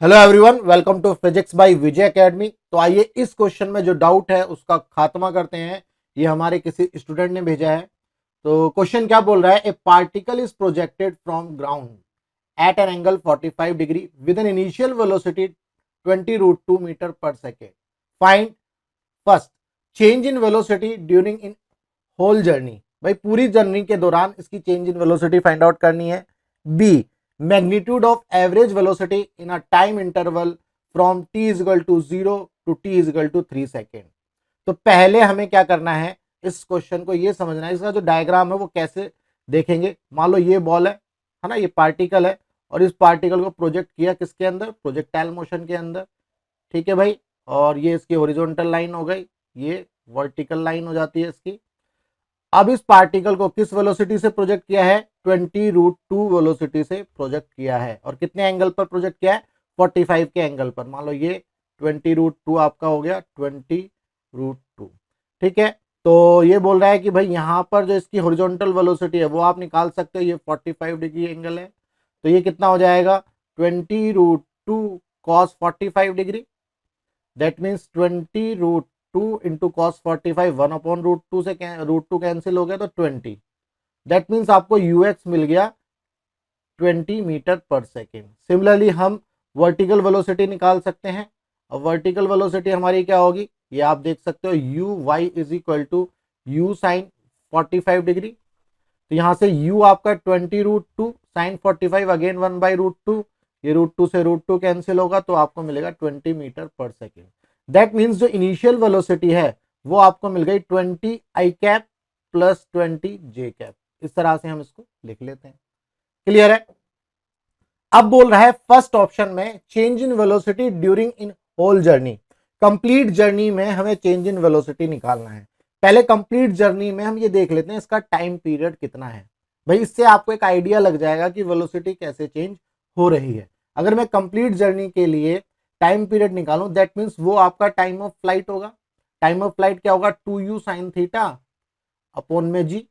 Hello everyone, welcome to physics by Vijay academy. तो आइए इस क्वेश्चन में जो डाउट है उसका खात्मा करते हैं। ये हमारे किसी स्टूडेंट ने भेजा है। तो क्वेश्चन क्या बोल रहा है, a particle is projected from ground at an angle 45 degree with an initial velocity 20√2 metre per second. Find first change in velocity during in whole journey. भाई पूरी जर्नी के दौरान इसकी change in velocity find out करनी है। B magnitude of average velocity in a time interval from t is equal to 0 to t is equal to 3 second. तो पहले हमें क्या करना है, इस क्वेश्चन को ये समझना है, इसका जो डायग्राम है वो कैसे देखेंगे। मान लो ये बॉल है ना, ये पार्टिकल है और इस पार्टिकल को प्रोजेक्ट किया किसके अंदर, प्रोजेक्टाइल मोशन के अंदर। ठीक है भाई, और ये इसकी हॉरिजॉन्टल लाइन हो गई, ये वर्टिकल लाइन हो जाती है इसकी। अब इस पार्टिकल को किस वेलोसिटी से प्रोजेक्ट किया है, 20√2 वेलोसिटी से प्रोजेक्ट किया है। और कितने एंगल पर प्रोजेक्ट किया है, 45 के एंगल पर। मान लो ये 20√2 आपका हो गया 20√2। ठीक है, तो ये बोल रहा है कि भाई यहाँ पर जो इसकी हॉरिजॉन्टल वेलोसिटी है वो आप निकाल सकते हो, ये 45 डिग्री एंगल है। तो ये कितना हो जाएगा, 20√2 cos 45 degree. That means 20√2 into cos 45, 1/√2 से √2 कैंसिल हो गया तो 20। दैट मीन्स आपको यूएक्स मिल गया 20 मीटर पर सेकेंड। सिमिलरली हम वर्टिकल वेलोसिटी निकाल सकते हैं। अब वर्टिकल वेलोसिटी हमारी क्या होगी, ये आप देख सकते हो, u y is equal to u sine 45 degree. तो यहाँ से u आपका 20√2 साइन 45 अगेन 1/√2, ये √2 से √2 कैंसिल होगा तो आपको मिलेगा 20 metre per second. That means जो इनिशियल वेलोसिटी है वो आपको मिल गई 20 i cap plus 20 j cap. इस तरह से हम इसको लिख लेते हैं। क्लियर है। अब बोल रहा है फर्स्ट ऑप्शन में change in velocity during in whole journey. Complete journey में हमें चेंज इन वेलोसिटी निकालना है। पहले कंप्लीट जर्नी में हम ये देख लेते हैं इसका टाइम पीरियड कितना है। भाई इससे आपको एक आइडिया लग जाएगा कि वेलोसिटी कैसे चेंज हो रही है। अगर मैं कंप्लीट जर्नी के लिए टाइम पीरियड निकालूं, दैट मीन्स वो आपका टाइम ऑफ फ्लाइट होगा। टाइम ऑफ फ्लाइट क्या होगा, 2u साइन थीटा अपॉन में जी।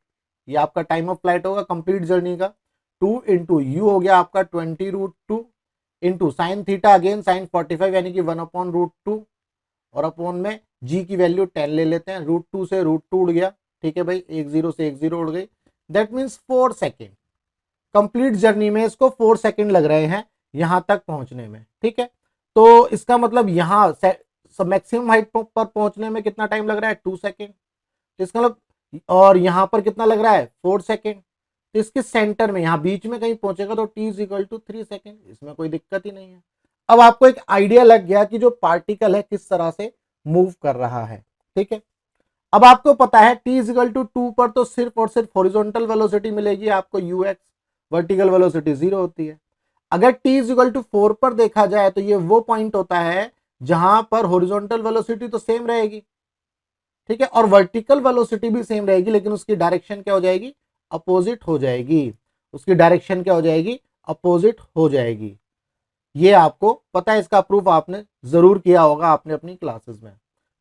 ये आपका टाइम ऑफ फ्लाइट होगा कंप्लीट जर्नी का। 2 इंटू यू हो गया आपका 20√2 into sine theta again sine 45 यानी कि 1/√2 और अपॉन में जी की वैल्यू 10 ले लेते हैं। √2 से √2 उड़ गया। ठीक है भाई, एक जीरो से एक जीरो उड़ गई। That means 4 second. Complete journey में इसको 4 सेकेंड लग रहे हैं यहां तक पहुंचने में। ठीक है, तो इसका मतलब यहां मैक्सिमम हाइट पर पहुंचने में कितना टाइम लग रहा है, 2 सेकेंड। इसका मतलब, और यहां पर कितना लग रहा है, 4 सेकेंड। तो इसके सेंटर में यहां बीच में कहीं पहुंचेगा तो t is equal to 3 second. इसमें कोई दिक्कत ही नहीं है। अब आपको एक आइडिया लग गया कि जो पार्टिकल है किस तरह से मूव कर रहा है। ठीक है, अब आपको पता है t इज इक्वल टू 2 पर तो सिर्फ और सिर्फ हॉरिजॉन्टल वेलोसिटी मिलेगी आपको ux, वर्टिकल वेलोसिटी 0 होती है। अगर t इज इक्वल टू 4 पर देखा जाए तो ये वो पॉइंट होता है जहां पर हॉरिजॉन्टल वेलोसिटी तो सेम रहेगी, ठीक है, और वर्टिकल वेलोसिटी भी सेम रहेगी, लेकिन उसकी डायरेक्शन क्या हो जाएगी, अपोजिट हो जाएगी। उसकी डायरेक्शन क्या हो जाएगी, अपोजिट हो जाएगी। ये आपको पता है, इसका प्रूफ आपने जरूर किया होगा आपने अपनी क्लासेस में।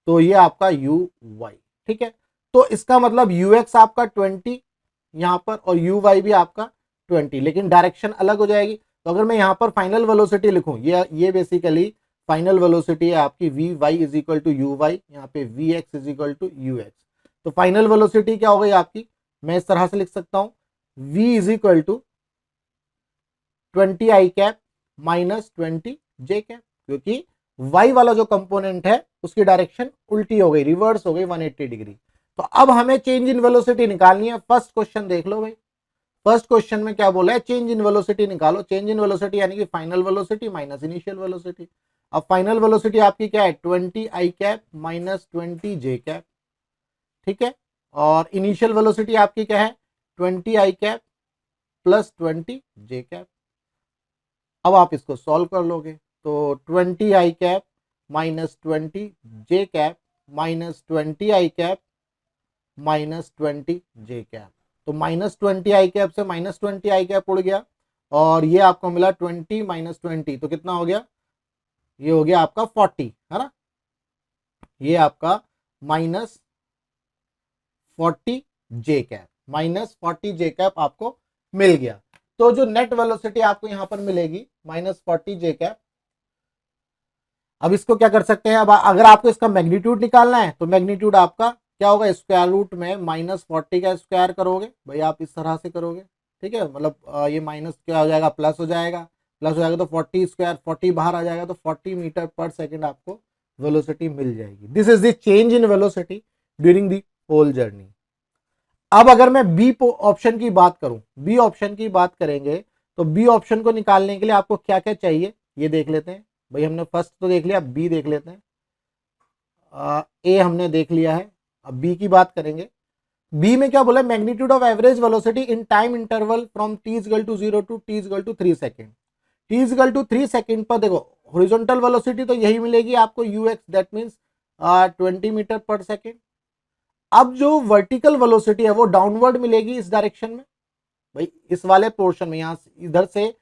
तो ये आपका यू वाई। ठीक है, तो इसका मतलब यूएक्स आपका 20 यहां पर और यू वाई भी आपका 20, लेकिन डायरेक्शन अलग हो जाएगी। तो अगर मैं यहां पर फाइनल वेलोसिटी लिखूं, ये बेसिकली फाइनल वेलोसिटी है आपकी v y is equal to u y, यहाँ पे v x is equal to u x. तो फाइनल वेलोसिटी क्या हो गई आपकी, मैं इस तरह से लिख सकता हूं, v is equal to 20 i cap minus 20 j cap, क्योंकि y वाला जो कंपोनेंट है उसकी डायरेक्शन उल्टी हो गई, रिवर्स हो गई 180 डिग्री। तो अब हमें चेंज इन वेलोसिटी निकालनी है। फर्स्ट क्वेश्चन देख लो भाई, फर्स्ट क्वेश्चन में क्या बोला है, चेंज इन वेलोसिटी निकालो। चेंज इन वेलोसिटी यानी कि final velocity minus initial velocity. अब फाइनल वेलोसिटी आपकी क्या है, 20 i cap minus 20 j cap. ठीक है, और इनिशियल वेलोसिटी आपकी क्या है, 20 i cap plus 20 j cap. अब आप इसको सॉल्व कर लोगे तो 20 i cap minus 20 j cap minus 20 i cap minus 20 j cap. तो माइनस 20 आई कैप से माइनस 20 आई कैप उड़ गया और ये आपको मिला 20 माइनस 20, तो कितना हो गया, ये हो गया आपका 40, है ना। ये आपका माइनस 40 जे कैप, माइनस 40 जे कैप आपको मिल गया। तो जो नेट वेलोसिटी आपको यहां पर मिलेगी माइनस 40 जे कैप, अब इसको क्या कर सकते हैं, अब अगर आपको इसका मैग्नीट्यूड निकालना है तो मैग्नीट्यूड आपका क्या होगा, स्क्वायर रूट में -40 का स्क्वायर करोगे भाई, आप इस तरह से करोगे, ठीक है, मतलब ये माइनस क्या हो जाएगा, प्लस हो जाएगा, प्लस हो जाएगा तो 40 स्क्वायर, 40 बाहर आ जाएगा तो 40 मीटर पर सेकेंड आपको वेलोसिटी मिल जाएगी। This is the change in velocity during the whole journey. अब अगर मैं बी ऑप्शन की बात करूं, बी ऑप्शन की बात करेंगे तो बी ऑप्शन को निकालने के लिए आपको क्या क्या चाहिए ये देख लेते हैं भाई। हमने फर्स्ट तो देख लिया, बी देख लेते हैं। ए हमने देख लिया है, अब बी की बात करेंगे। बी में क्या बोला, magnitude of average velocity in time interval from t equal to 0 to t equal to 3 second. T equal to 3 second पर देखो हॉरिजॉन्टल वेलोसिटी तो यही मिलेगी आपको u x, that means 20 metre per second. अब जो वर्टिकल वेलोसिटी है वो डाउनवर्ड मिलेगी इस डायरेक्शन में भाई, इस वाले पोर्शन में, यहां इधर से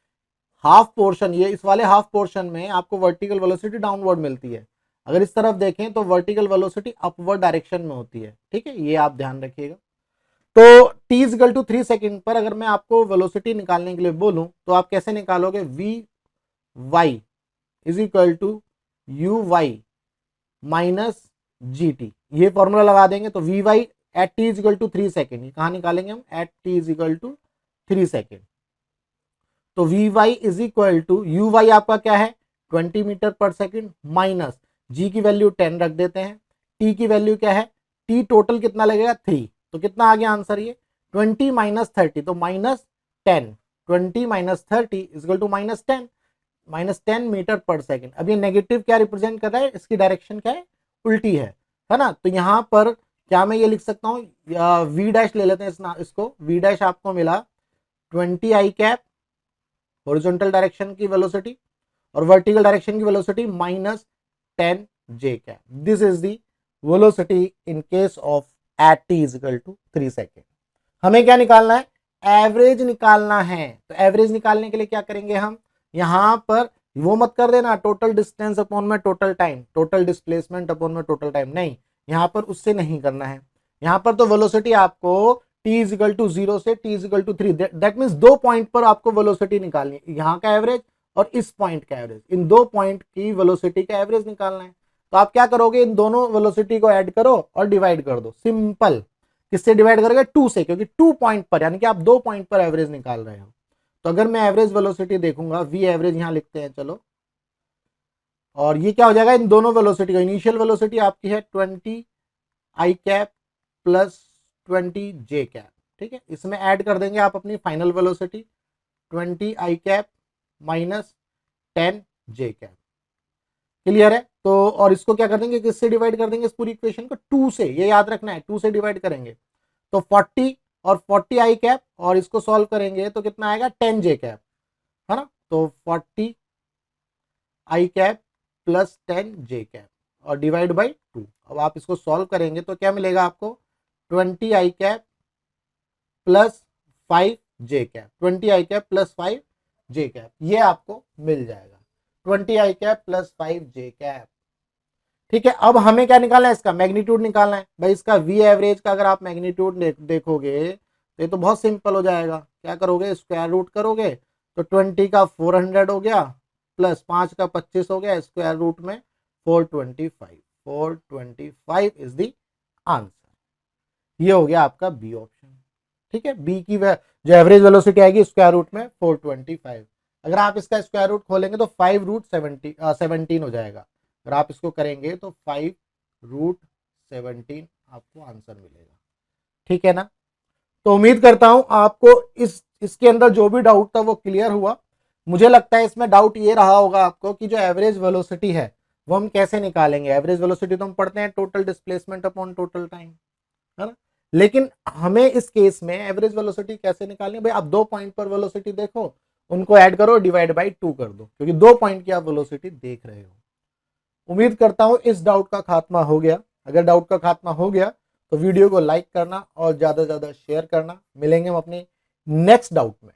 हाफ पोर्शन, ये इस वाले हाफ पोर्शन में आपको वर्टिकल वेलोसिटी डाउनवर्ड मिलती है। अगर इस तरफ देखें तो वर्टिकल वेलोसिटी अपवर्ड डायरेक्शन में होती है, ठीक है, ये आप ध्यान रखिएगा। तो t इक्वल टू 3 सेकेंड पर अगर मैं आपको वेलोसिटी निकालने के लिए बोलूं तो आप कैसे निकालोगे, v y is equal to u y minus g t, ये फॉर्मूला लगा देंगे तो v y at t is equal to 3 second, कहां निकालेंगे हम, at t is equal to 3 second. तो v y is equal to u y आपका क्या है 20 मीटर पर सेकेंड माइनस जी की वैल्यू 10 रख देते हैं, टी की वैल्यू क्या है, टी टोटल कितना लगेगा 3, तो कितना आ गया आंसर ये 20 माइनस 30 तो -10, 20 minus 30 equal to -10, -10 metre per second. अब ये नेगेटिव क्या रिप्रेजेंट कर रहा है, इसकी डायरेक्शन क्या है, उल्टी है ना। तो यहाँ पर क्या मैं ये लिख सकता हूँ, वी डैश ले लेते हैं इसको, वी डैश आपको मिला 20 आई कैप हॉरिजॉन्टल डायरेक्शन की वेलोसिटी और वर्टिकल डायरेक्शन की velocity -10 j cap. This is the velocity in case of at t is equal to 3 second. हमें क्या निकालना है, एवरेज निकालना है। तो एवरेज निकालने के लिए क्या करेंगे हम, यहां पर वो मत कर देना टोटल डिस्टेंस अपॉन में total time, total displacement upon में टोटल टाइम, नहीं, यहां पर उससे नहीं करना है। यहां पर तो वेलोसिटी आपको t इज इक्वल टू 0 से t is equal to 3, that means 2 point पर आपको वेलोसिटी निकालनी है, यहां का एवरेज और इस पॉइंट का एवरेज, इन 2 पॉइंट की वेलोसिटी का एवरेज निकालना है। तो आप क्या करोगे, इन दोनों वेलोसिटी को ऐड करो और डिवाइड कर दो, सिंपल। किससे डिवाइड करोगे, 2 से, क्योंकि 2 पॉइंट पर यानी कि आप 2 पॉइंट पर एवरेज निकाल रहे हो। तो अगर मैं एवरेज वेलोसिटी देखूंगा, वी एवरेज यहां लिखते हैं चलो, और ये क्या हो जाएगा, इन दोनों वेलोसिटी का इनिशियल वेलोसिटी आपकी है 20 i cap plus 20 j cap, ठीक है, इसमें ऐड कर देंगे आप अपनी final velocity 20 i cap minus 10 j cap. Clear है। तो और इसको क्या कर देंगे, किससे डिवाइड कर देंगे, इस पूरी इक्वेशन को 2 से, ये याद रखना है 2 से डिवाइड करेंगे तो 40 और 40 आई कैप, और इसको सॉल्व करेंगे तो कितना आएगा 10 जे कैप, है ना। तो 40 आई कैप प्लस 10 जे कैप और डिवाइड बाई 2। अब आप इसको सॉल्व करेंगे तो क्या मिलेगा आपको 20 i cap plus 5 J cap, 20 i cap plus 5 J cap, ये आपको मिल जाएगा 20 i cap plus 5 J cap. ठीक है, अब हमें क्या निकालना है, इसका मैग्नीट्यूड निकालना है भाई। इसका वी एवरेज का अगर आप मैग्नीट्यूड देखोगे तो ये तो बहुत सिंपल हो जाएगा। क्या करोगे, स्क्वायर रूट करोगे तो 20 का 400 हो गया प्लस 5 का 25 हो गया, स्क्वायर रूट में 425, 425 इज द आंसर। ये हो गया आपका बी ऑप्शन। ठीक है, बी की जो एवरेज वेलोसिटी आएगी स्क्वायर रूट में 425। अगर आप इसका स्क्वायर रूट खोलेंगे तो 5 रूट 17 हो जाएगा। अगर आप इसको करेंगे तो 5 रूट 17 आपको आंसर मिलेगा। ठीक है ना। तो उम्मीद करता हूं आपको इसके अंदर जो भी डाउट था वो क्लियर हुआ। मुझे लगता है इसमें डाउट ये रहा होगा आपको कि जो एवरेज वेलोसिटी है वो हम कैसे निकालेंगे। एवरेज वेलोसिटी तो हम पढ़ते हैं total displacement upon total time, है ना। लेकिन हमें इस केस में एवरेज वेलोसिटी कैसे निकालनी है भाई। आप 2 पॉइंट पर वेलोसिटी देखो, उनको ऐड करो, डिवाइड बाई 2 कर दो, क्योंकि 2 पॉइंट की आप वेलोसिटी देख रहे हो। उम्मीद करता हूं इस डाउट का खात्मा हो गया। अगर डाउट का खात्मा हो गया तो वीडियो को लाइक करना और ज्यादा से ज्यादा शेयर करना। मिलेंगे हम अपने नेक्स्ट डाउट में।